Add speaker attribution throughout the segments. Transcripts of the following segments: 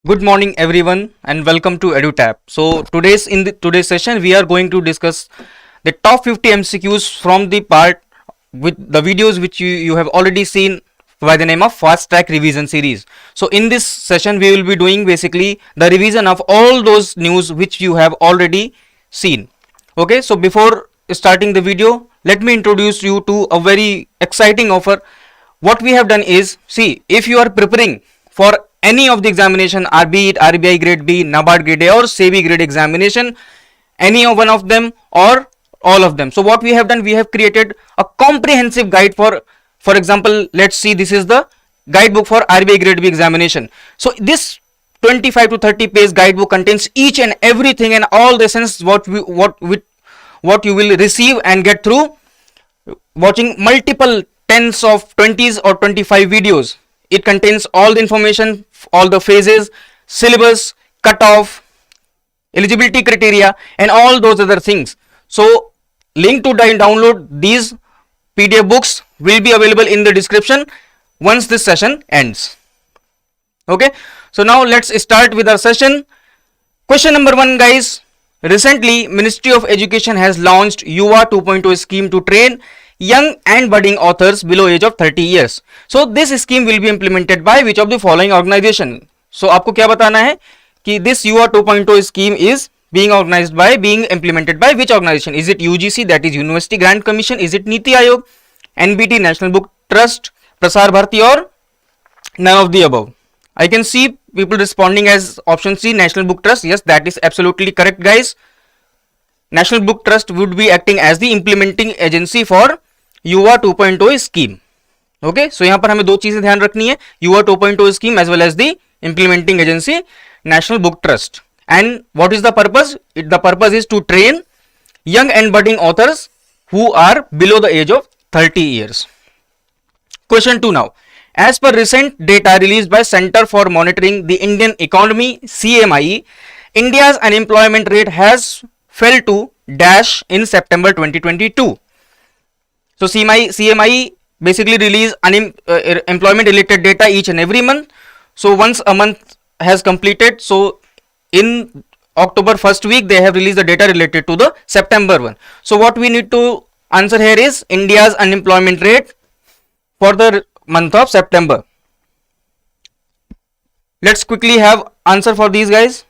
Speaker 1: Good morning everyone and welcome to EduTap. So today's session we are going to discuss the top 50 MCQs from the part with the videos which you have already seen by the name of fast track revision series. So in this session we will be doing basically the revision of all those news which you have already seen. Okay, so before starting the video, let me introduce you to a very exciting offer. What we have done is, see, if you are preparing for any of the examination, be it RBI Grade B, NABARD Grade A or SEBI Grade examination, any of one of them or all of them. So what we have done, we have created a comprehensive guide for example, let's see, this is the guidebook for RBI Grade B examination. So this 25 to 30 page guidebook contains each and everything and all the essence what you will receive and get through watching multiple tens of 20s or 25 videos. It contains all the information, all the phases, syllabus, cutoff, eligibility criteria and all those other things. So link to download these PDF books will be available in the description once this session ends. Okay, so now let's start with our session. Question number 1, guys. Recently, Ministry of Education has launched Yuva 2.0 scheme to train young and budding authors below age of 30 years. So this scheme will be implemented by which of the following organization? So आपको क्या बताना है कि this Yuva 2.0 scheme is being implemented by which organization? Is it UGC, that is University Grant Commission? Is it Niti Aayog, NBT, National Book Trust, Prasar Bharati, or none of the above? I can see people responding as option C, National Book Trust. Yes, that is absolutely correct, guys. National Book Trust would be acting as the implementing agency for Yuva 2.0 scheme. Okay, so यहाँ पर हमें दो चीजें ध्यान रखनी है, Yuva 2.0 scheme as well as the implementing agency National Book Trust. And what is the purpose? The purpose is to train young and budding authors who are below the age of 30 years. Question 2 now. As per recent data released by Center for Monitoring the Indian Economy, CMI, India's unemployment rate has fell to dash in September 2022. So CMI basically release employment related data each and every month. So once a month has completed, so in October first week they have released the data related to the September one. So what we need to answer here is India's unemployment rate for the month of September. Let's quickly have answer for these guys.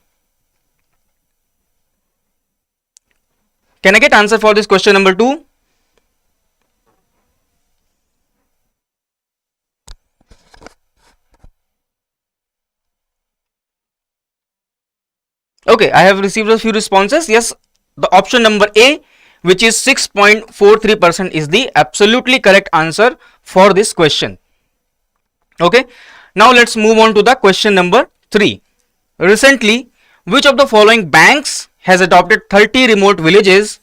Speaker 1: Can I get answer for this question number 2? Okay, I have received a few responses. Yes, the option number A, which is 6.43%, is the absolutely correct answer for this question. Okay, now let's move on to the question number 3. Recently, which of the following banks has adopted 30 remote villages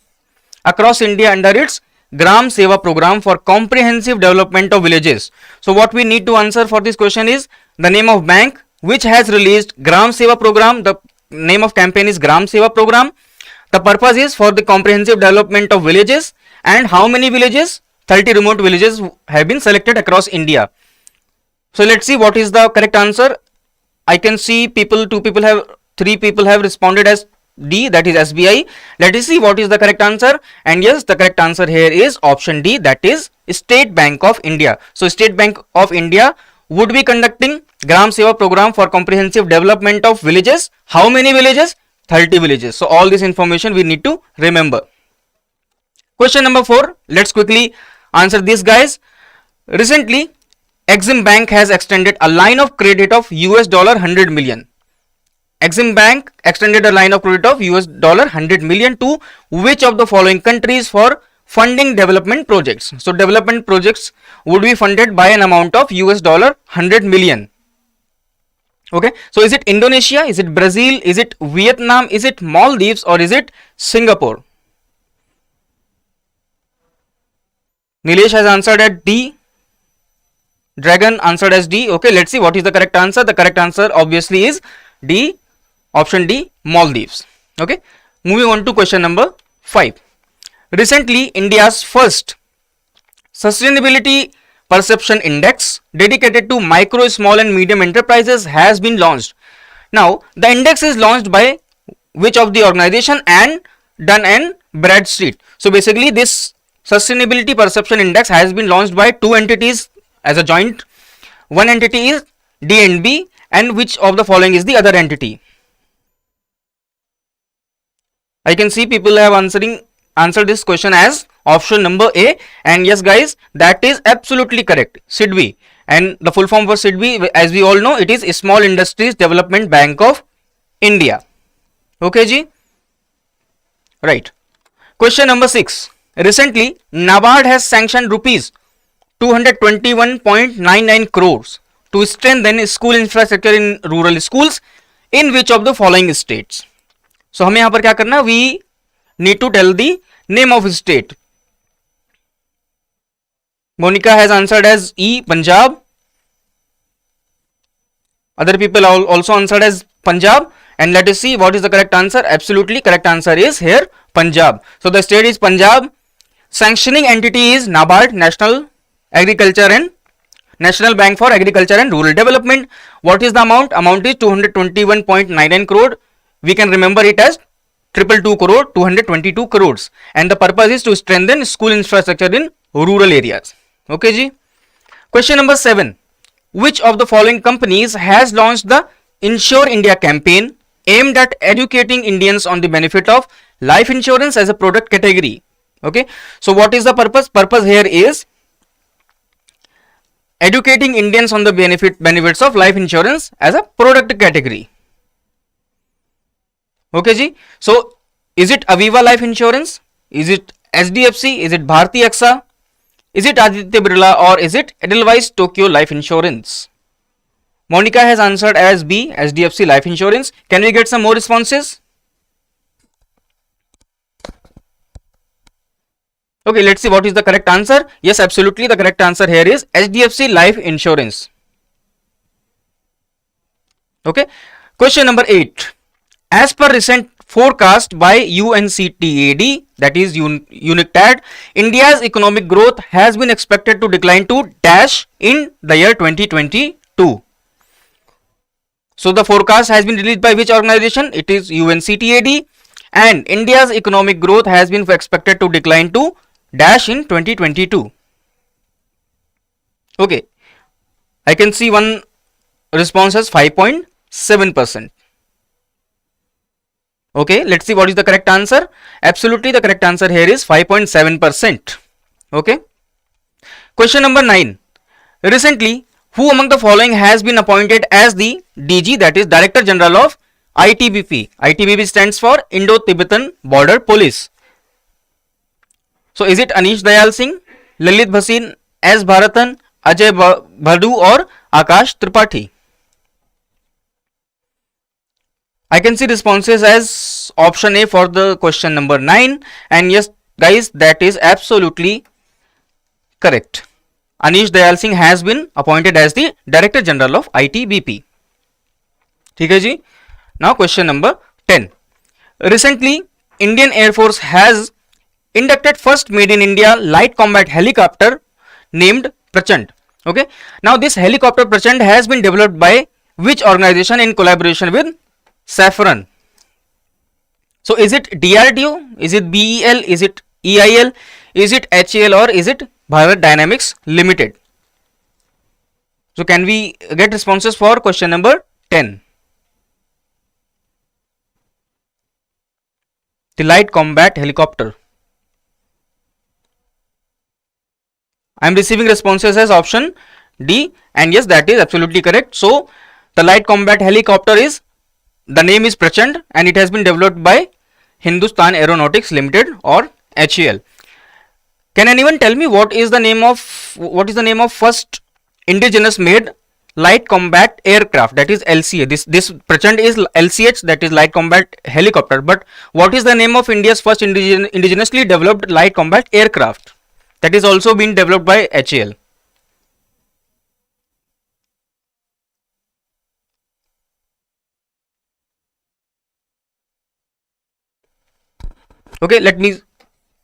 Speaker 1: across India under its Gram Seva program for comprehensive development of villages? So what we need to answer for this question is the name of bank which has released Gram Seva program. The name of campaign is Gram Seva program. The purpose is for the comprehensive development of villages, and how many villages? 30 remote villages have been selected across India. So let's see what is the correct answer. I can see three people have responded as D, that is SBI. Let us see what is the correct answer. And yes, the correct answer here is option D, that is State Bank of India. So State Bank of India would be conducting Gram Seva program for comprehensive development of villages. How many villages? 30 villages. So all this information we need to remember. Question number 4. Let's quickly answer this, guys. Recently, Exim Bank has extended a line of credit of $100 million. Exim Bank extended a line of credit of $100 million to which of the following countries for funding development projects? So development projects would be funded by an amount of $100 million. Okay, so is it Indonesia, is it Brazil, is it Vietnam, is it Maldives, or is it Singapore? Nilesh has answered at D. Dragon answered as D. Okay, let's see what is the correct answer. The correct answer obviously is D, option D, Maldives. Okay, moving on to question number 5. Recently, India's first sustainability Perception Index dedicated to micro, small and medium enterprises has been launched. Now the index is launched by which of the organization and done in Bradstreet. So basically this sustainability perception index has been launched by two entities as a joint. One entity is DNB, and which of the following is the other entity? I can see people have answered this question as option number A, and yes guys, that is absolutely correct. SIDBI, and the full form for SIDBI, as we all know, it is Small Industries Development Bank of India. Okay ji, right. Question number 6. Recently NABARD has sanctioned rupees 221.99 crores to strengthen school infrastructure in rural schools in which of the following states? So हमें यहाँ पर क्या करना, we need to tell the name of state. Monica has answered as E, Punjab. Other people also answered as Punjab, and let us see what is the correct answer. Absolutely correct answer is here Punjab. So the state is Punjab. Sanctioning entity is NABARD, National Bank for Agriculture and Rural Development. What is the amount? Amount is 221.99 crore. We can remember it as 222 crore, 222 crores, and the purpose is to strengthen school infrastructure in rural areas. Okay ji. Question number 7. Which of the following companies has launched the Insure India campaign aimed at educating Indians on the benefit of life insurance as a product category? Okay, so what is the purpose? Purpose here is educating Indians on the benefits of life insurance as a product category. Okay ji. So is it Aviva Life Insurance? Is it SDFC? Is it Bharti AXA? Is it Aditya Birla, or is it Edelweiss Tokyo Life Insurance? Monica has answered as B, SDFC Life Insurance. Can we get some more responses? Okay, let's see what is the correct answer. Yes, absolutely the correct answer here is SDFC Life Insurance. Okay, question number 8. As per recent forecast by UNCTAD, that is UNICTAD, India's economic growth has been expected to decline to dash in the year 2022. So the forecast has been released by which organization? It is UNCTAD, and India's economic growth has been expected to decline to dash in 2022. Okay, I can see one response as 5.7%. Okay, let's see what is the correct answer. Absolutely the correct answer here is 5.7%. Okay. Question number 9. Recently, who among the following has been appointed as the DG, that is Director General of ITBP? ITBP stands for Indo-Tibetan Border Police. So is it Anish Dayal Singh, Lalit Bhasin, S. Bharatan, Ajay Bhadu, or Akash Tripathi? I can see responses as option A for the question number 9, and yes guys, that is absolutely correct. Anish Dayal Singh has been appointed as the Director General of ITBP. ठीक है जी. Now question number 10. Recently, Indian Air Force has inducted first made in India light combat helicopter named Prachand. Okay. Now this helicopter Prachand has been developed by which organization in collaboration with Saffron? So is it DRDO? Is it BEL? Is it EIL? Is it HAL, or is it Bharat Dynamics Limited? So can we get responses for question number 10? The light combat helicopter. I am receiving responses as option D, and yes, that is absolutely correct. So the light combat helicopter is, the name is Prachand, and it has been developed by Hindustan Aeronautics Limited, or HAL. Can anyone tell me what is the name of first indigenous made light combat aircraft, that is LCA? This Prachand is LCH, that is light combat helicopter, but what is the name of India's first indigenously developed light combat aircraft that is also being developed by HAL? Okay, let me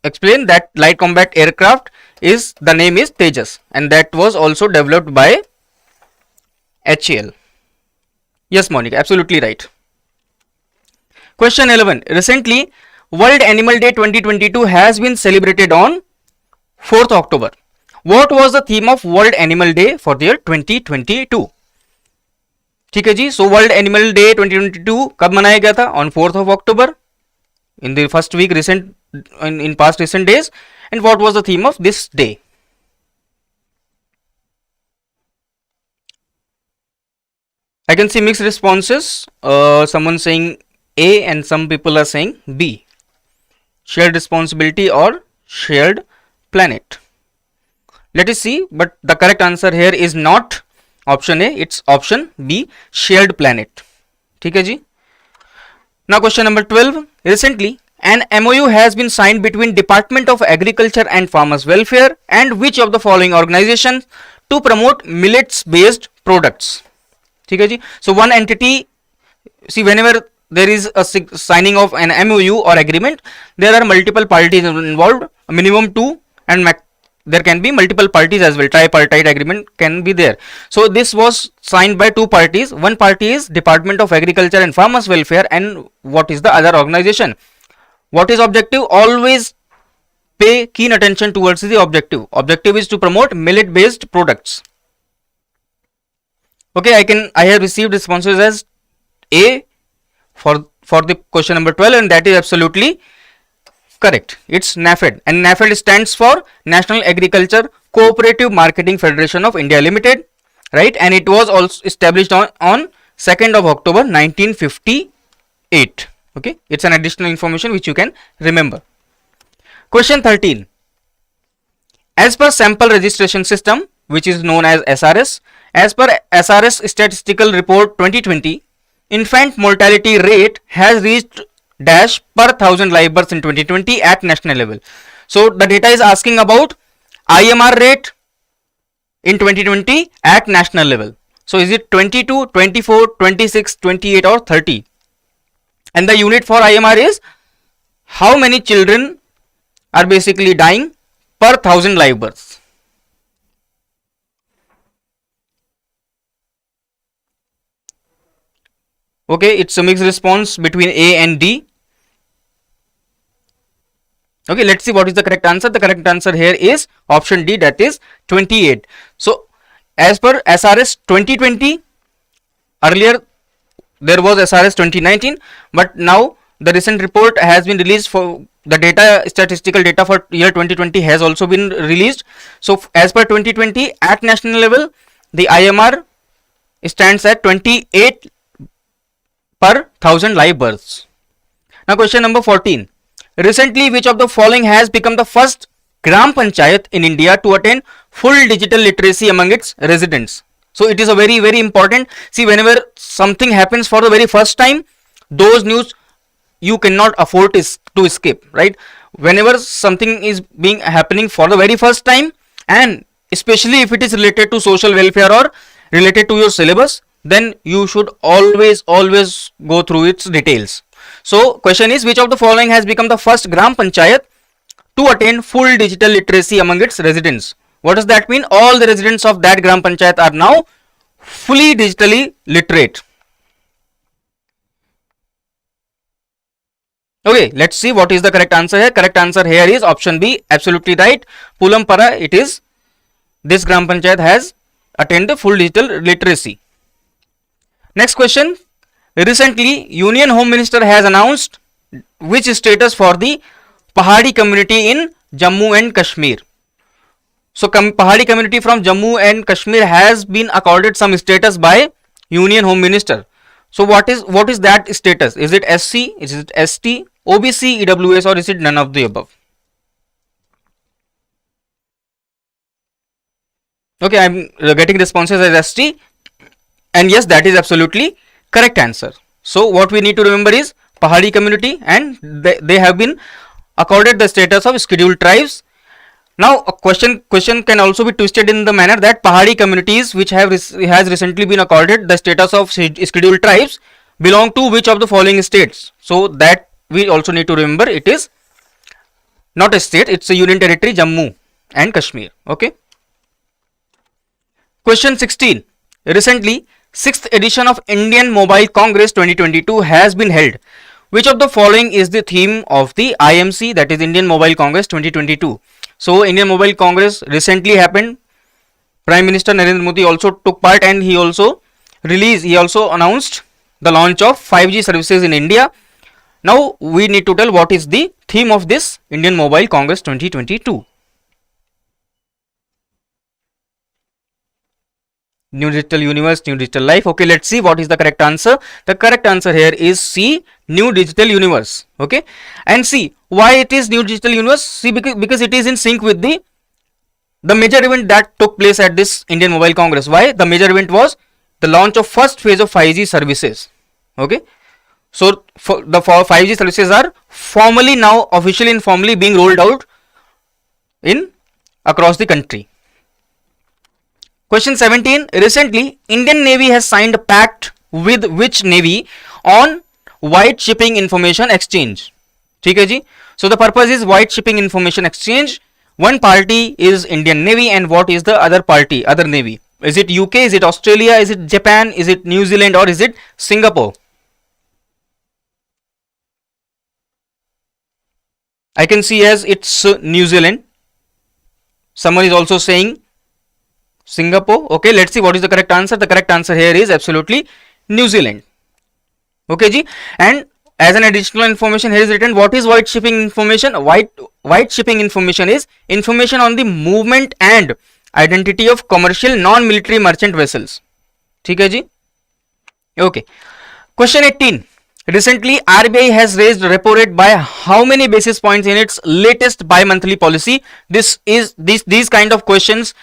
Speaker 1: explain that light combat aircraft is, the name is Tejas, and that was also developed by HAL. Yes, Monica, absolutely right. Question 11. Recently, World Animal Day 2022 has been celebrated on 4th October. What was the theme of World Animal Day for the year 2022? ठीक है जी. So World Animal Day 2022 कब मनाया गया था? On 4th of October, in the first week in past recent days. And what was the theme of this day? I can see mixed responses. Someone saying A and some people are saying B. Shared responsibility or shared planet. Let us see, but the correct answer here is not option A, it's option B, shared planet. ठीक है जी. Now question number 12. Recently, an MOU has been signed between Department of Agriculture and Farmers Welfare and which of the following organizations to promote millets based products? ठीक है जी. So one entity, see, whenever there is a signing of an MOU or agreement, there are multiple parties involved, minimum two, and there can be multiple parties as well. Tripartite agreement can be there. So this was signed by two parties. One party is Department of Agriculture and Farmers Welfare, and what is the other organization? What is objective? Always pay keen attention towards the objective. Objective is to promote millet based products. Okay, I have received responses as A for the question number 12, and that is absolutely correct. It's NAFED, and NAFED stands for National Agriculture Cooperative Marketing Federation of India Limited, right? And it was also established on 2nd of October 1958. Okay, it's an additional information which you can remember. Question 13. As per sample registration system, which is known as SRS, as per SRS Statistical Report 2020, infant mortality rate has reached dash per 1000 live births in 2020 at national level. So the data is asking about IMR rate in 2020 at national level. So is it 22, 24, 26, 28 or 30? And the unit for IMR is how many children are basically dying per 1000 live births. Okay, it's a mixed response between A and D. Okay, let's see what is the correct answer. The correct answer here is option D, that is 28. So as per SRS 2020, earlier there was SRS 2019, but now the recent report has been released for the data, statistical data for year 2020 has also been released. So as per 2020 at national level, the IMR stands at 28 per 1000 live births. Now question number 14. Recently, which of the following has become the first Gram Panchayat in India to attain full digital literacy among its residents? So it is a very, very important. See, whenever something happens for the very first time, those news you cannot afford to escape, right? Whenever something is happening for the very first time, and especially if it is related to social welfare or related to your syllabus, then you should always go through its details. So question is, which of the following has become the first Gram Panchayat to attain full digital literacy among its residents? What does that mean? All the residents of that Gram Panchayat are now fully digitally literate. Okay, let's see what is the correct answer here. Correct answer here is option B, absolutely right. Pulampara, it is. This Gram Panchayat has attained the full digital literacy. Next question. Recently, Union Home Minister has announced which status for the Pahadi community in Jammu and Kashmir. So, Pahadi community from Jammu and Kashmir has been accorded some status by Union Home Minister. So, what is that status? Is it SC? Is it ST, OBC, EWS, or is it none of the above? Okay, I am getting responses as ST. And yes, that is absolutely correct answer. So what we need to remember is Pahadi community, and they have been accorded the status of scheduled tribes. Now a question can also be twisted in the manner that Pahadi communities which has recently been accorded the status of scheduled tribes belong to which of the following states. So that we also need to remember, it is not a state, it's a union territory, Jammu and Kashmir. Okay. Question 16. Recently, 6th edition of Indian Mobile Congress 2022 has been held. Which of the following is the theme of the IMC, that is Indian Mobile Congress 2022? So Indian Mobile Congress recently happened. Prime Minister Narendra Modi also took part, and he also announced the launch of 5G services in India. Now we need to tell what is the theme of this Indian Mobile Congress 2022. New digital universe, new digital life. Okay, let's see what is the correct answer. The correct answer here is C, new digital universe. Okay, and see why it is new digital universe. See, because it is in sync with the major event that took place at this Indian Mobile Congress. Why? The major event was the launch of first phase of 5G services. Okay, so the 5G services are formally now officially and formally being rolled out in across the country. Question 17. Recently, Indian Navy has signed a pact with which navy on white shipping information exchange? ठीक है जी. So the purpose is white shipping information exchange. One party is Indian Navy, and what is the other party, other navy? Is it UK? Is it Australia? Is it Japan? Is it New Zealand? Or is it Singapore? I can see as it's New Zealand. Someone is also saying Singapore. Okay, let's see what is the correct answer. The correct answer here is absolutely New Zealand. Okay ji. And as an additional information, here is written what is white shipping information. White shipping information is information on the movement and identity of commercial non-military merchant vessels. ठीक है जी. Okay. Question 18. Recently, RBI has raised repo rate by how many basis points in its latest bi-monthly policy? These kind of questions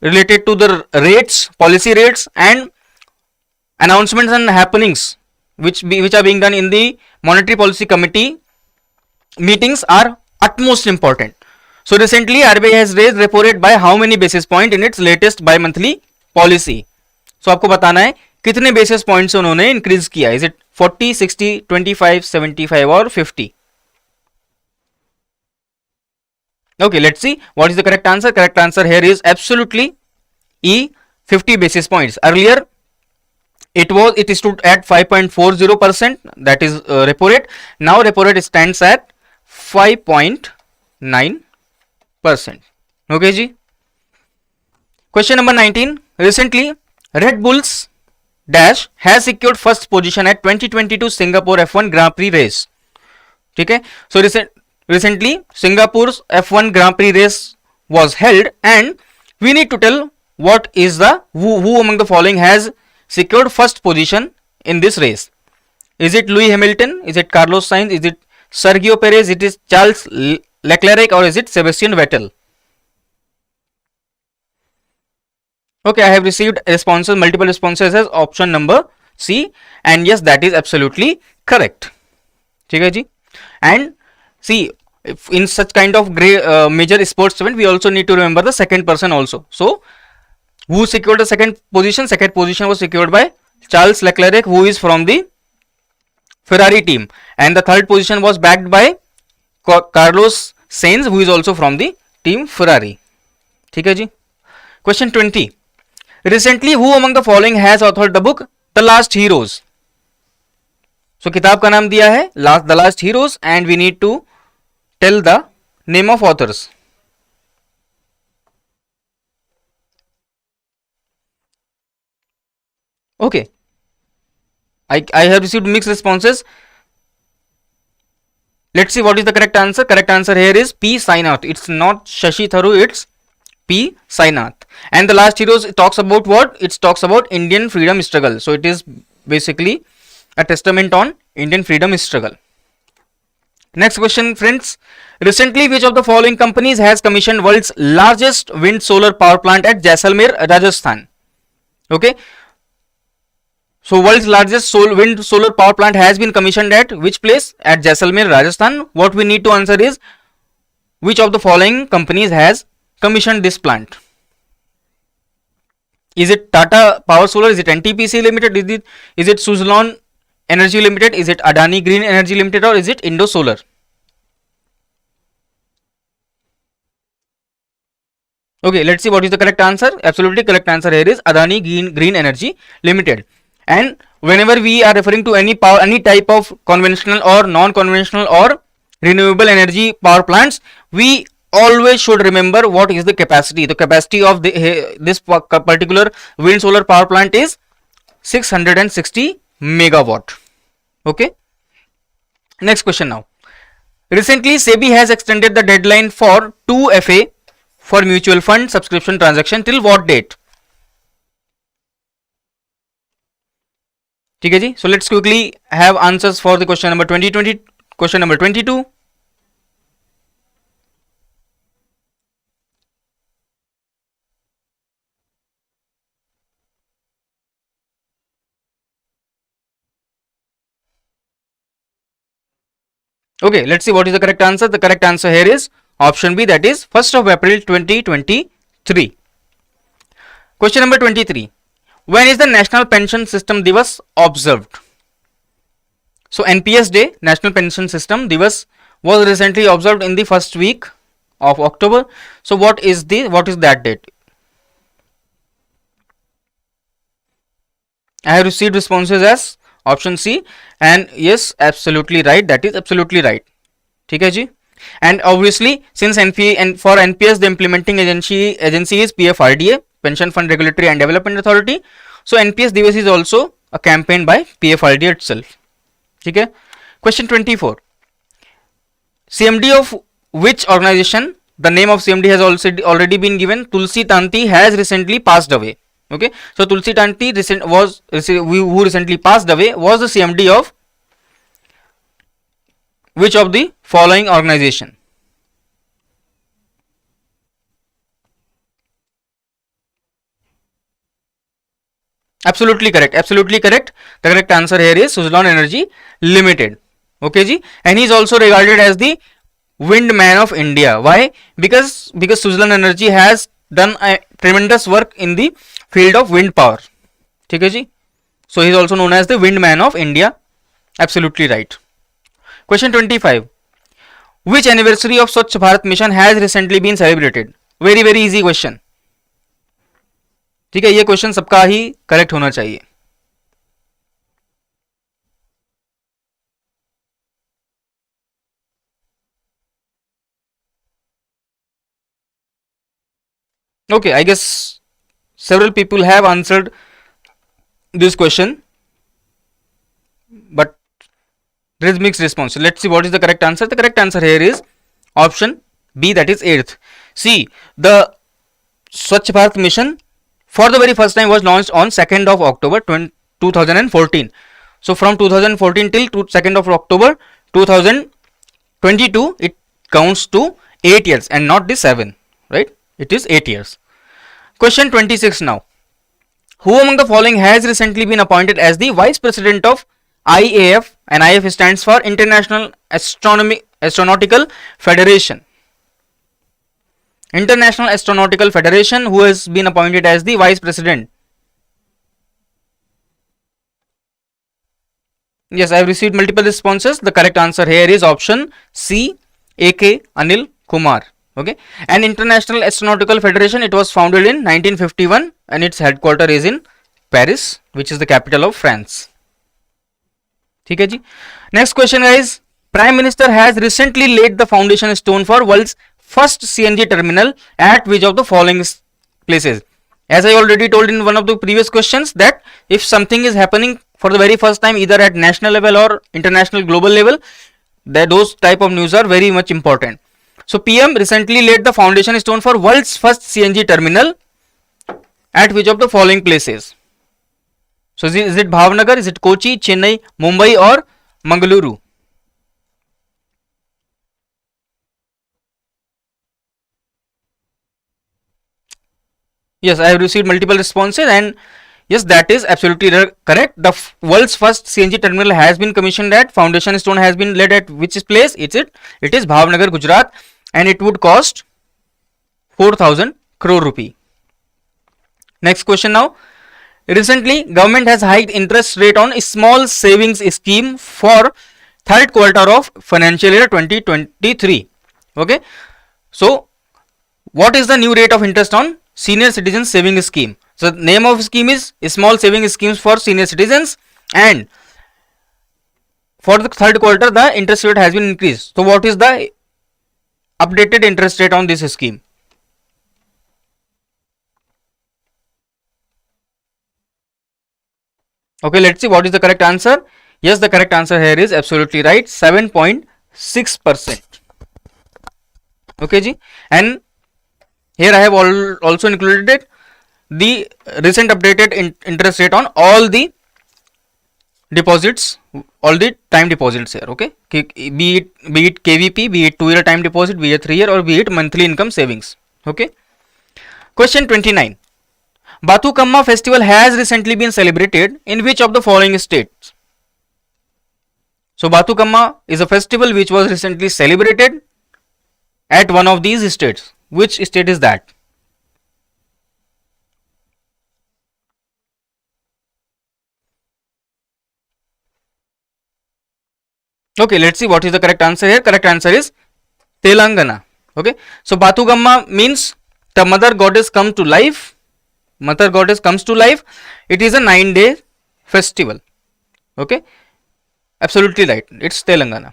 Speaker 1: related to the rates, policy rates, and announcements and happenings which are being done in the Monetary Policy Committee meetings are utmost important. So recently RBI has raised repo rate by how many basis point in its latest bi-monthly policy? So आपको बताना है कितने basis points उन्होंने increase किया. Is it 40, 60, 25, 75 or 50? Okay, let's see what is the correct answer. Correct answer here is absolutely E, 50 basis points. Earlier it stood at 5.40%, that is repo rate. Now repo rate stands at 5.9%. Okay ji. Question number 19. Recently Red Bulls Dash has secured first position at 2022 Singapore F1 Grand Prix race. ठीक है. So recently Singapore's F1 Grand Prix race was held, and we need to tell what is the who among the following has secured first position in this race. Is it Lewis Hamilton? Is it Carlos Sainz? Is it Sergio Perez? It is Charles Leclerc, or is it Sebastian Vettel? Okay, I have received responses, multiple responses as option number C, and yes, that is absolutely correct. ठीक है जी. And see, if in such kind of major sports event, we also need to remember the second person also. So who secured the second position? Second position was secured by Charles Leclerc, who is from the Ferrari team, and the third position was backed by Carlos Sainz, who is also from the team Ferrari. ठीक है जी. Question 20. Recently, who among the following has authored the book The Last Heroes? So किताब का नाम दिया है The Last Heroes, and we need to tell the name of authors. Okay, I have received mixed responses. Let's see what is the correct answer. Correct answer here is P. Sainath. It's not Shashi Tharoor, it's P. Sainath. And The Last Heroes, it talks about what? It talks about Indian freedom struggle. So it is basically a testament on Indian freedom struggle. Next question, friends. Recently, which of the following companies has commissioned world's largest wind solar power plant at Jaisalmer, Rajasthan? Okay. So world's largest wind solar power plant has been commissioned at which place? At Jaisalmer, Rajasthan. What we need to answer is which of the following companies has commissioned this plant? Is it Tata Power Solar? Is it NTPC Limited? Is it Suzlon Energy Limited? Is it Adani Green Energy Limited? Or is it Indo Solar? Okay, let's see what is the correct answer. Absolutely correct answer here is Adani Green Energy Limited. And whenever we are referring to any power, any type of conventional or non-conventional or renewable energy power plants, we always should remember what is the capacity. The capacity of this particular wind solar power plant is 660 megawatt. Okay. Next question now. Recently, SEBI has extended the deadline for 2FA for mutual fund subscription transaction till what date? ठीक है जी. So let's quickly have answers for the question number 2020. Question number 22. Okay, let's see what is the correct answer. The correct answer here is option B, that is 1st of April 2023. Question number 23. When is the National Pension System Divas observed? So NPS Day, National Pension System Divas, was recently observed in the first week of October. So what is that date? I have received responses as option C, and yes, absolutely right. That is absolutely right. ठीक है जी. And obviously, since for NPS the implementing agency is PFRDA, Pension Fund Regulatory and Development Authority. So NPS Divas is also a campaign by PFRDA itself. ठीक है. Question 24. CMD of which organization? The name of CMD has also already been given. Tulsi Tanti has recently passed away. Okay, so Tulsi Tanti who recently passed away was the CMD of which of the following organization? Absolutely correct. Absolutely correct. The correct answer here is Suzlon Energy Limited. Okay, ji. And he is also regarded as the wind man of India. Why? Because Suzlon Energy has done a tremendous work in the field of wind power. ठीक है जी. So he is also known as the wind man of India. Absolutely right. Question 25. Which anniversary of Swachh Bharat mission has recently been celebrated? Very very easy question. ठीक है, ये question सबका ही correct होना चाहिए. Okay, I guess several people have answered this question, but there is mixed response. So let's see what is the correct answer. The correct answer here is option B, that is 8th. See, the Swachh Bharat mission for the very first time was launched on 2nd of October 2014. So from 2014 till 2nd of October 2022, it counts to 8 years and not the 7, right? It is 8 years. Question 26 now. Who among the following has recently been appointed as the Vice President of IAF, and IAF stands for International Astronautical Federation. International Astronautical Federation, who has been appointed as the Vice President? Yes, I have received multiple responses. The correct answer here is option C, A.K. Anil Kumar. Okay, and International Astronautical Federation, it was founded in 1951 and its headquarter is in Paris, which is the capital of France. ठीक है जी. Next question guys. Prime Minister has recently laid the foundation stone for world's first CNG terminal at which of the following places? As I already told in one of the previous questions that if something is happening for the very first time either at national level or international global level, that those type of news are very much important. So PM recently laid the foundation stone for world's first CNG terminal at which of the following places? So is it Bhavnagar, is it Kochi, Chennai, Mumbai or Mangaluru? Yes, I have received multiple responses and yes, that is absolutely correct. The world's first CNG terminal has been commissioned at, foundation stone has been laid at which place? It is Bhavnagar, Gujarat, and it would cost 4,000 crore rupee. Next question now. Recently, government has hiked interest rate on a small savings scheme for third quarter of financial year 2023. Okay. So, What is the new rate of interest on senior citizen saving scheme? So the name of scheme is small saving schemes for senior citizens, and for the third quarter the interest rate has been increased. So what is the updated interest rate on this scheme? Okay, let's see what is the correct answer. Yes, the correct answer here is absolutely right, 7.6%. Okay ji, and here I have also included the recent updated interest rate on all the deposits, all the time deposits here. Okay, be it KVP, be it 2-year time deposit, be it 3-year, or be it monthly income savings. Okay, question 29. Bathukamma festival has recently been celebrated in which of the following states? So Bathukamma is a festival which was recently celebrated at one of these states. Which state is that? Okay, let's see what is the correct answer here. Correct answer is Telangana. Okay, so Bathukamma means the mother goddess come to life. Mother goddess comes to life. It is a 9-day festival. Okay, absolutely right. It's Telangana.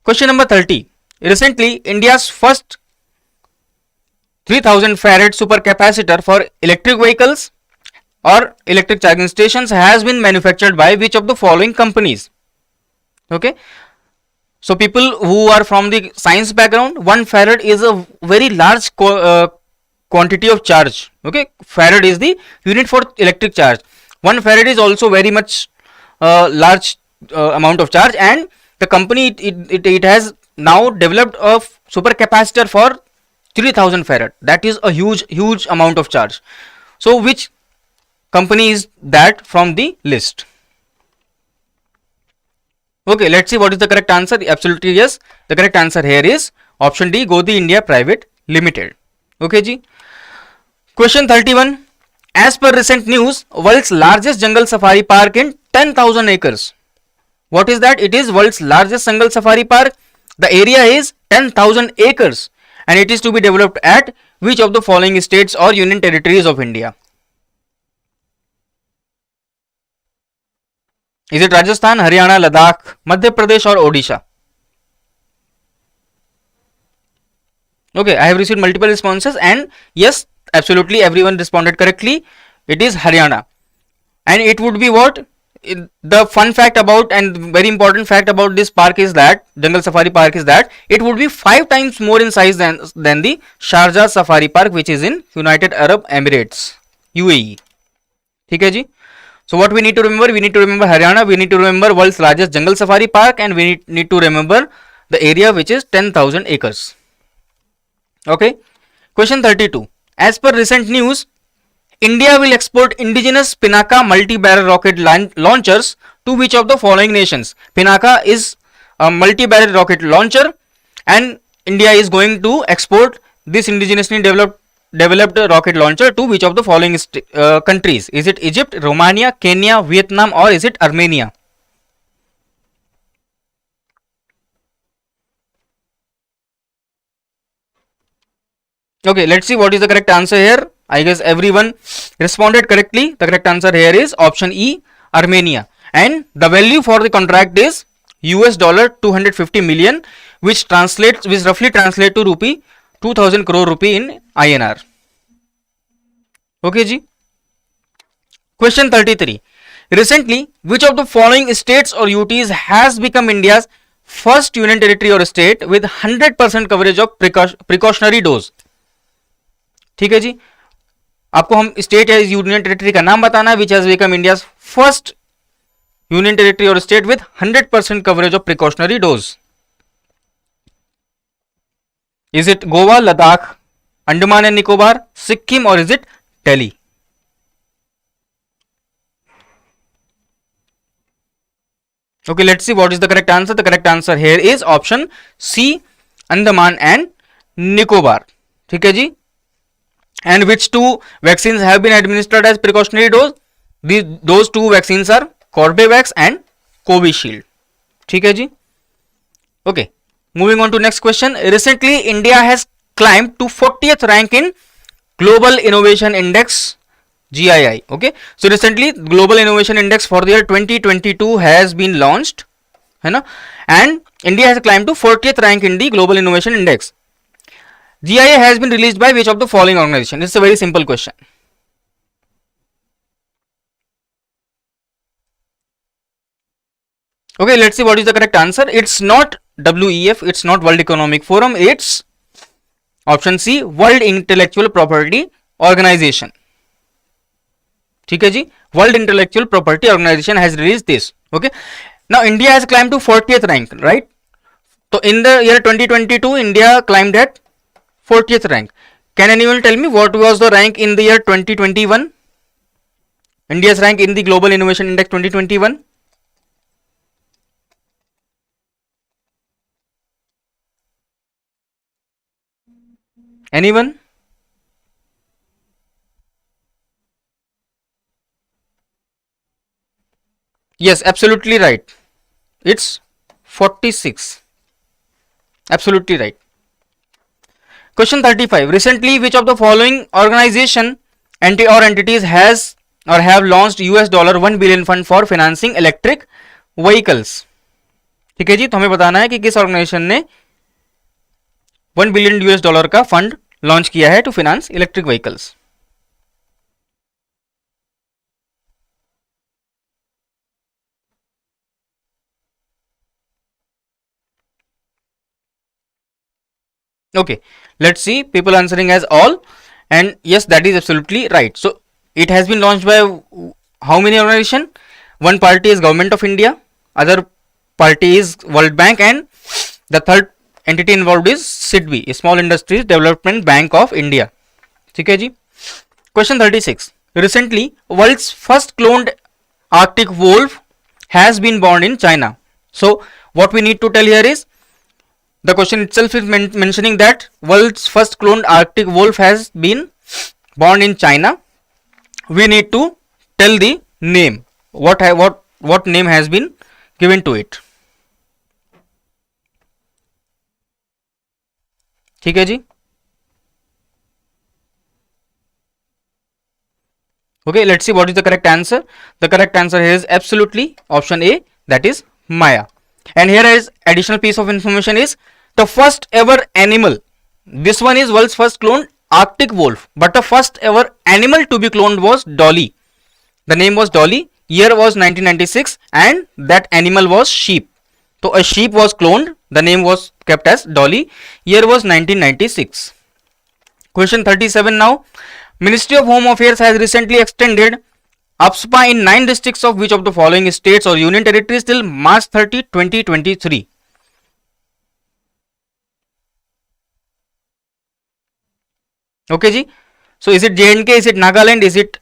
Speaker 1: Question number 30. Recently, India's first 3000 Farad super capacitor for electric vehicles or electric charging stations has been manufactured by which of the following companies? Okay, so people who are from the science background, 1 farad is a very large quantity of charge. Okay, farad is the unit for electric charge. 1 farad is also very much large amount of charge, and the company it has now developed a super capacitor for 3000 farad. That is a huge amount of charge. So which company is that from the list? Okay, let's see what is the correct answer. Absolutely yes, the correct answer here is option D, Godi India Private Limited. Okay ji. Question 31. As per recent news, world's largest jungle safari park in 10,000 acres. What is that? It is world's largest jungle safari park. The area is 10,000 acres and it is to be developed at which of the following states or union territories of India? Is it Rajasthan, Haryana, Ladakh, Madhya Pradesh, or Odisha? Okay, I have received multiple responses, and yes, absolutely everyone responded correctly. It is Haryana, and it would be what? The fun fact about and very important fact about this park is that jungle safari park is that it would be 5 times more in size than the Sharjah Safari Park, which is in United Arab Emirates, UAE. ठीक है जी. So what we need to remember? We need to remember Haryana, we need to remember world's largest jungle safari park, and we need to remember the area which is 10,000 acres. Okay. Question 32. As per recent news, India will export indigenous Pinaka multi-barrel rocket launchers to which of the following nations? Pinaka is a multi-barrel rocket launcher, and India is going to export this indigenously developed rocket launcher to which of the following countries? Is it Egypt, Romania, Kenya, Vietnam, or is it Armenia? Okay, let's see what is the correct answer here. I guess everyone responded correctly. The correct answer here is option E, Armenia, and the value for the contract is US dollar 250 million, which roughly translate to rupee 2000 crore rupee in INR. Okay ji. Question 33. Recently, which of the following states or UTs has become India's first union territory or state with 100% coverage of precautionary dose? ठीक है जी, आपको हम state या union territory का नाम बताना है which has become India's first union territory और state with 100% coverage of precautionary dose. Is it Goa, Ladakh, Andaman and Nicobar, Sikkim, और is it Delhi? Okay, let's see what is the correct answer. The correct answer here is option C, Andaman and Nicobar. ठीक है जी. And which two vaccines have been administered as precautionary dose? Those two vaccines are Corbevax and Covishield. ठीक है जी. Okay, moving on to next question. Recently, India has climbed to 40th rank in Global Innovation Index GII. Okay, so recently Global Innovation Index for the year 2022 has been launched, है ना, and India has climbed to 40th rank in the Global Innovation Index. GII has been released by which of the following organization? It's a very simple question. Okay, let's see what is the correct answer. It's not WEF, it's not World Economic Forum, it's option C, World Intellectual Property Organization. ठीक है जी, World Intellectual Property Organization has released this. Okay, now India has climbed to 40th rank, right? So in the year 2022, India climbed at 40th rank. Can anyone tell me what was the rank in the year 2021? India's rank in the Global Innovation Index 2021? Anyone? Yes, absolutely right. It's 46. Absolutely right. Question 35. Recently, which of the following organization or entities has or have launched $1 billion fund for financing electric vehicles? ठीक है जी, तो हमें बताना है कि किस organisation ने $1 billion का फंड लॉन्च किया है to finance electric vehicles. Okay, let's see people answering as all, and yes, that is absolutely right. So it has been launched by how many organization? One party is Government of India, other party is World Bank, and the third entity involved is SIDBI, Small Industries Development Bank of India. ठीक है जी. Question 36. Recently, world's first cloned Arctic wolf has been born in China. So what we need to tell here is, the question itself is mentioning that world's first cloned Arctic wolf has been born in China. We need to tell the name. What name has been given to it. ठीक है जी. Okay, let's see what is the correct answer. The correct answer is absolutely option A, that is Maya. And here is additional piece of information is the first ever animal. This one is world's first cloned Arctic wolf, but the first ever animal to be cloned was Dolly. The name was Dolly. Year was 1996, and that animal was sheep. So a sheep was cloned. The name was kept as Dolly. Year was 1996. Question 37 now. Ministry of Home Affairs has recently extended APSPA in 9 districts of which of the following states or union territories till March 30, 2023? Okay ji. So is it J&K, is it Nagaland, is it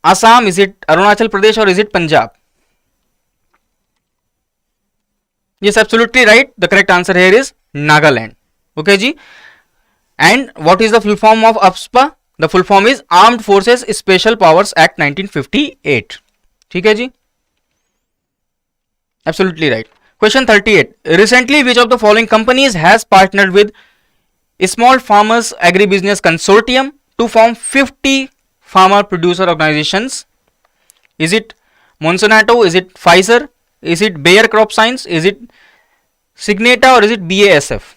Speaker 1: Assam, is it Arunachal Pradesh, or is it Punjab? Yes, absolutely right. The correct answer here is Nagaland. Okay ji. And what is the full form of APSPA? The full form is Armed Forces Special Powers Act 1958. ठीक है जी. Absolutely right. Question 38. Recently, which of the following companies has partnered with Small Farmers Agribusiness Consortium to form 50 farmer producer organizations? Is it Monsanto? Is it Pfizer? Is it Bayer Crop Science? Is it Signata, or is it BASF?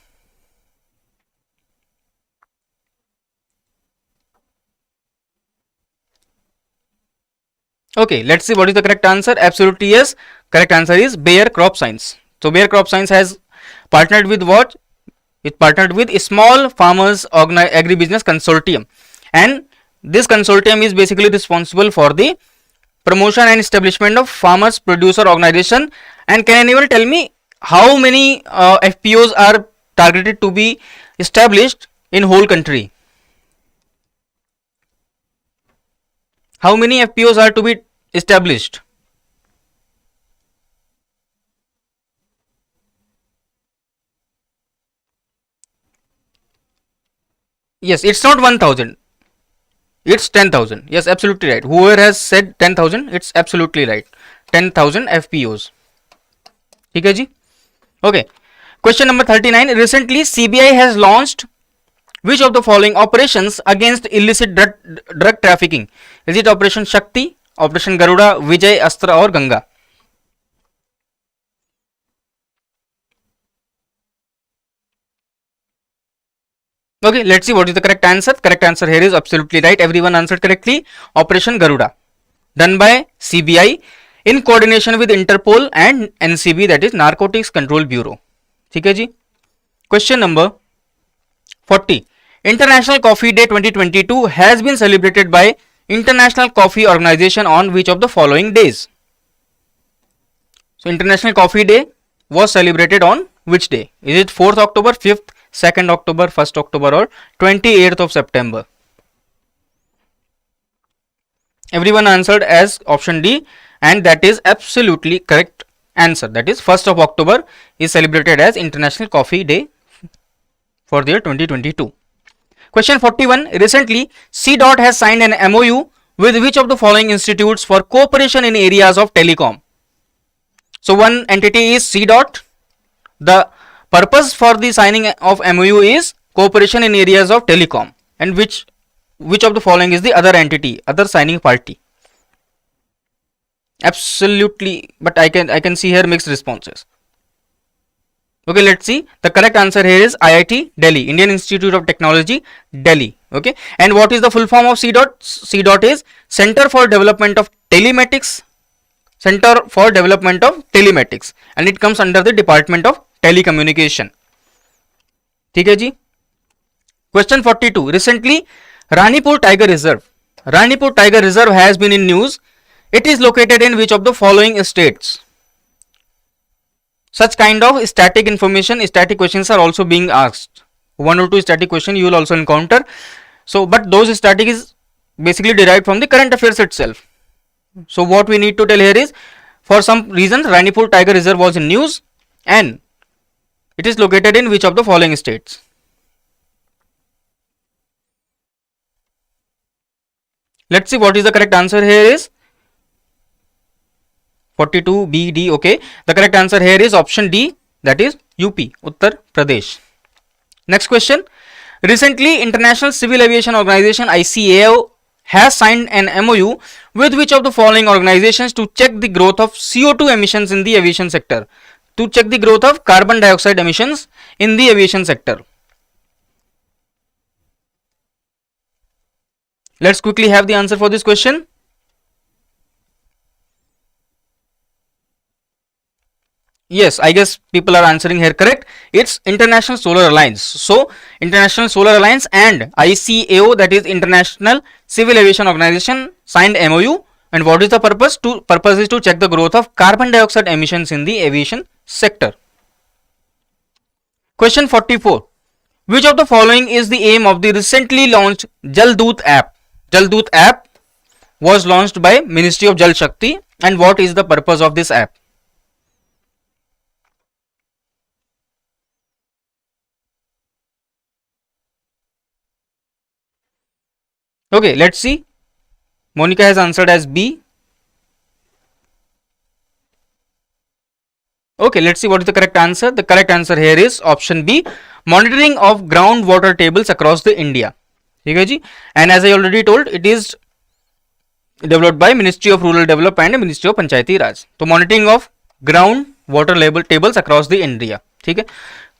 Speaker 1: Okay, let's see what is the correct answer. Absolutely yes. Correct answer is Bayer Crop Science. So Bayer Crop Science has partnered with what? It partnered with Small Farmers Agribusiness Consortium, and this consortium is basically responsible for the promotion and establishment of farmers producer organization. And can anyone tell me how many FPOs are targeted to be established in whole country? How many FPOs are to be established? Yes, it's not 1000. It's 10,000. Yes, absolutely right. Whoever has said 10,000, it's absolutely right. 10,000 FPOs. ठीक है जी. Okay. Question number 39. Recently, CBI has launched which of the following operations against illicit drug trafficking? Is it Operation Shakti, Operation Garuda, Vijay, Astra or Ganga? Okay, let's see what is the correct answer. Correct answer here is absolutely right. Everyone answered correctly. Operation Garuda, done by CBI in coordination with Interpol and NCB, that is Narcotics Control Bureau. ठीक है जी. Question number 40. International Coffee Day 2022 has been celebrated by International Coffee Organization on which of the following days? So International Coffee Day was celebrated on which day? Is it 4th October, 5th, 2nd October, 1st October or 28th of September? Everyone answered as option D, and that is absolutely correct answer. That is 1st of October is celebrated as International Coffee Day for the year 2022. Question 41. Recently, CDOT has signed an MOU with which of the following institutes for cooperation in areas of telecom? So one entity is CDOT. The purpose for the signing of MOU is cooperation in areas of telecom. And which of the following is the other entity, other signing party? Absolutely, but I can see here mixed responses. Okay, let's see. The correct answer here is IIT Delhi, Indian Institute of Technology, Delhi. Okay, and what is the full form of CDOT? CDOT is Center for Development of Telematics, Center for Development of Telematics, and it comes under the Department of Telecommunication. ठीक है जी. Question 42. Recently, Ranipur Tiger Reserve. Ranipur Tiger Reserve has been in news. It is located in which of the following states? Such kind of static information, static questions are also being asked. One or two static question you will also encounter. So, but those static is basically derived from the current affairs itself. So, what we need to tell here is, for some reason, Ranipur Tiger Reserve was in news and it is located in which of the following states? Let's see what is the correct answer here is. 42 B, D. Okay, the correct answer here is option D, that is UP, Uttar Pradesh. Next question. Recently, International Civil Aviation Organization ICAO has signed an MOU with which of the following organizations to check the growth of CO2 emissions in the aviation sector? To check the growth of carbon dioxide emissions in the aviation sector. Let's quickly have the answer for this question. Yes, I guess people are answering here correct. It's International Solar Alliance. So, International Solar Alliance and ICAO, that is International Civil Aviation Organization, signed MOU. And what is the purpose? Purpose is to check the growth of carbon dioxide emissions in the aviation sector. Question 44. Which of the following is the aim of the recently launched Jal Doot app? Jal Doot app was launched by Ministry of Jal Shakti, and what is the purpose of this app? Okay, let's see. Monica has answered as B. Okay, let's see what is the correct answer. The correct answer here is option B, monitoring of groundwater tables across the India. Okay, ji? And as I already told, it is developed by Ministry of Rural Development and Ministry of Panchayati Raj. So, monitoring of groundwater tables across the India. Okay.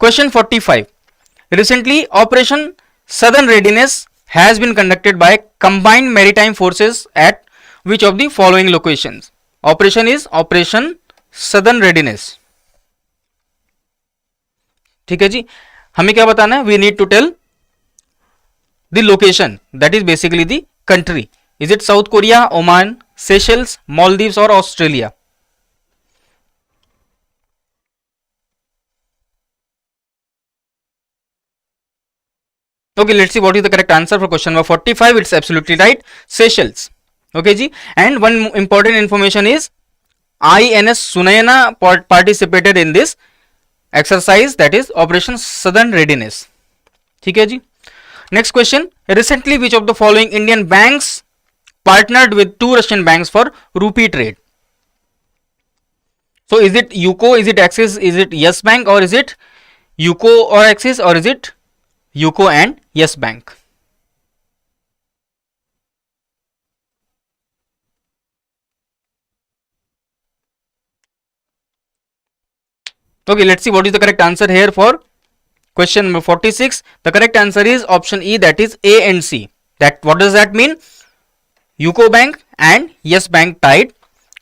Speaker 1: Question 45. Recently, Operation Southern Readiness has been conducted by Combined Maritime Forces at which of the following locations? Operation is Operation Southern Readiness. ठीक है जी. हमें क्या बताना है? We need to tell the location, that is basically the country. Is it South Korea, Oman, Seychelles, Maldives or Australia? Okay, let's see what is the correct answer for question number 45. It's absolutely right, Seychelles. Okay ji. And one important information is INS Sunayana participated in this exercise, that is Operation Southern Readiness. ठीक है जी. Next question. Recently, which of the following Indian banks partnered with two Russian banks for rupee trade? So, is it UCO, is it Axis, is it Yes Bank, or is it UCO or Axis, or is it UCO and Yes Bank. Okay, let's see what is the correct answer here for question number 46. The correct answer is option E, that is A and C. That what does that mean? UCO Bank and Yes Bank tied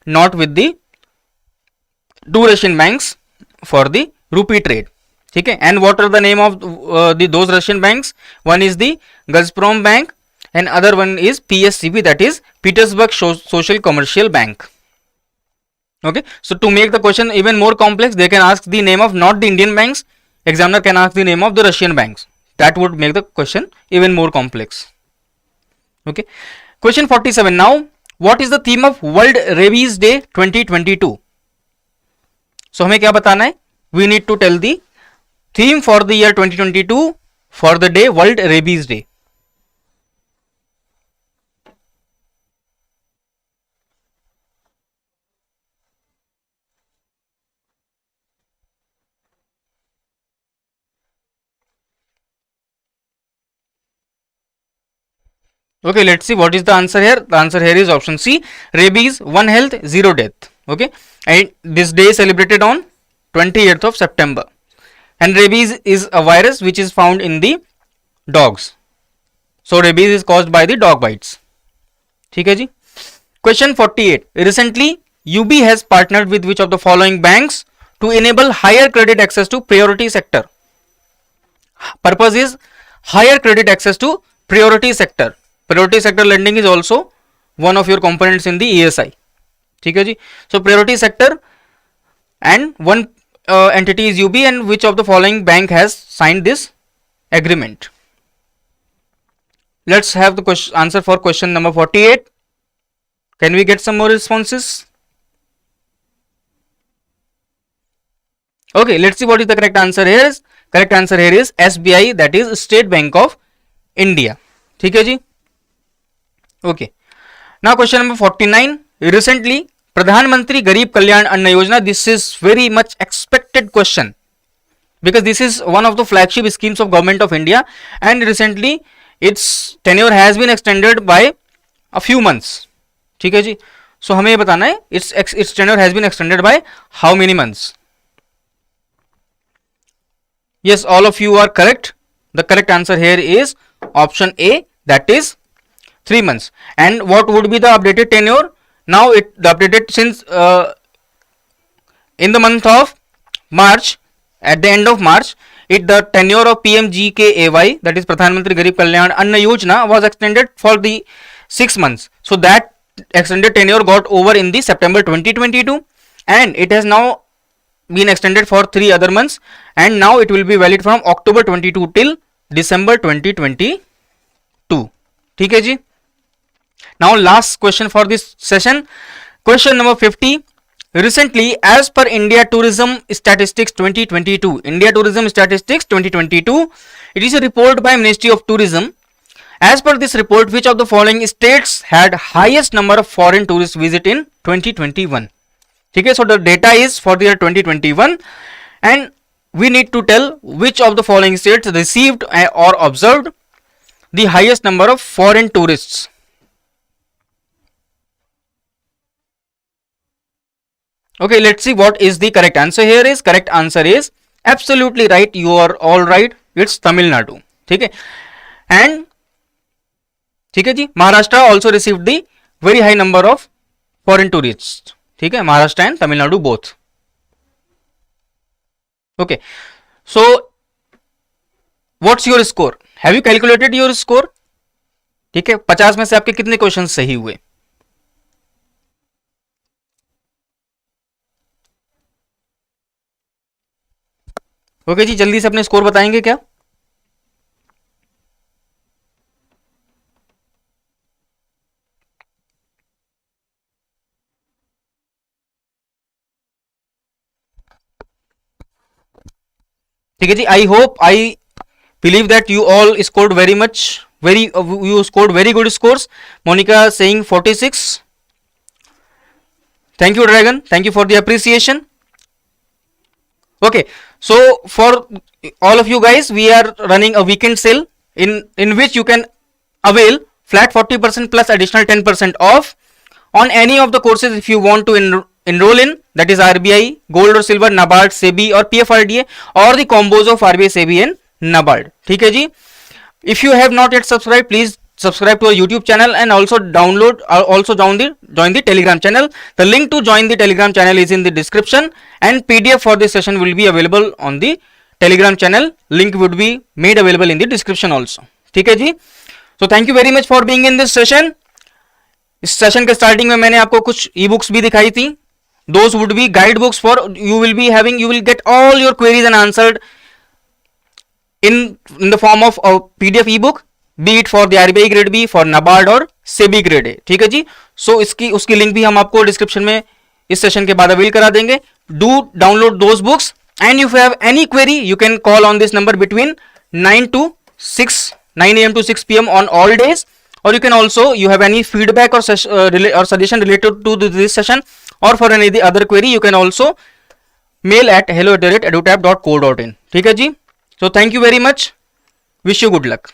Speaker 1: not with the two Russian banks for the rupee trade. Okay, and what are the name of those Russian banks? One is the Gazprom Bank and other one is PSCB, that is Petersburg Social Commercial Bank. Okay, so to make the question even more complex, they can ask the name of not the Indian banks. Examiner can ask the name of the Russian banks. That would make the question even more complex. Okay, question 47. Now, what is the theme of World Rabies Day 2022? So हमें क्या बताना है? We need to tell the theme for the year 2022 for the day World Rabies Day. Okay, let's see what is the answer here. The answer here is option C, rabies, one health, zero death. Okay, and this day is celebrated on 28th of September. And rabies is a virus which is found in the dogs. So rabies is caused by the dog bites. ठीक है जी. Question 48. Recently, UB has partnered with which of the following banks to enable higher credit access to priority sector? Purpose is higher credit access to priority sector. Priority sector lending is also one of your components in the ESI. ठीक है जी. So priority sector and one entity is UB, and which of the following bank has signed this agreement? Let's have the answer for question number 48. Can we get some more responses? Okay, let's see what is the correct answer here is. Correct answer here is SBI, that is State Bank of India. ठीक है जी. Okay. Now question number 49. Recently, Pradhan Mantri Garib Kalyan Anna Yojana. This is very much expected question because this is one of the flagship schemes of Government of India, and recently its tenure has been extended by a few months. ठीक है जी. So हमें ये बताना है its tenure has been extended by how many months? Yes, all of you are correct. The correct answer here is option A, that is 3 months. And what would be the updated tenure? Now the updated since in the month of March, at the end of March, the tenure of PMGKAY, that is Pradhan Mantri Garib Kalyan Anna Yojana, was extended for the 6 months. So that extended tenure got over in the September 2022, and it has now been extended for 3 other months, and now it will be valid from October 22 till December 2022. ठीक है जी. Now last question for this session, question number 50. Recently, as per India Tourism Statistics 2022, India Tourism Statistics 2022, it is a report by Ministry of Tourism. As per this report, which of the following states had highest number of foreign tourist visit in 2021? Okay, so the data is for the year 2021, and we need to tell which of the following states received or observed the highest number of foreign tourists. Okay, let's see what is the correct answer here is. Correct answer is absolutely right. You are all right. It's Tamil Nadu. ठीक है. And ठीक है जी, Maharashtra also received the very high number of foreign tourists. ठीक है, Maharashtra and Tamil Nadu both. Okay, so what's your score? Have you calculated your score? ठीक है, 50 में से आपके कितने क्वेश्चन सही हुए? ओके जी, जल्दी से अपने स्कोर बताएंगे क्या? ठीक है जी, I hope, I believe that you all scored very much, you scored very good scores. Monica saying 46. Thank you Dragon, thank you for the appreciation. Okay, so for all of you guys, we are running a weekend sale in which you can avail flat 40% plus additional 10% off on any of the courses if you want to enroll in, that is RBI, Gold or Silver, NABARD, SEBI or PFRDA, or the combos of RBI, SEBI and NABARD. ठीक है जी. If you have not yet subscribed, please subscribe to our YouTube channel and also join the Telegram channel. The link to join the Telegram channel is in the description, and PDF for this session will be available on the Telegram channel. Link would be made available in the description also. ठीक है जी. So thank you very much for being in this session. इस session के starting में मैंने आपको कुछ e books भी दिखाई थी. Those would be guide books for you will get all your queries and answered in the form of a PDF ebook, be it for the RBI Grade B, for NABARD और SEBI Grade A. ठीक है जी. सो उसकी link भी हम आपको description में इस session के बाद अवेल करा देंगे. Do download those books, and if you have any query you can call on this number between 9 AM to 6 PM on all days, or you can also, you have any feedback or suggestion related to this session or for any other query, you can also mail at hello@edutap.co.in. ठीक है जी. So thank you very much. Wish you good luck.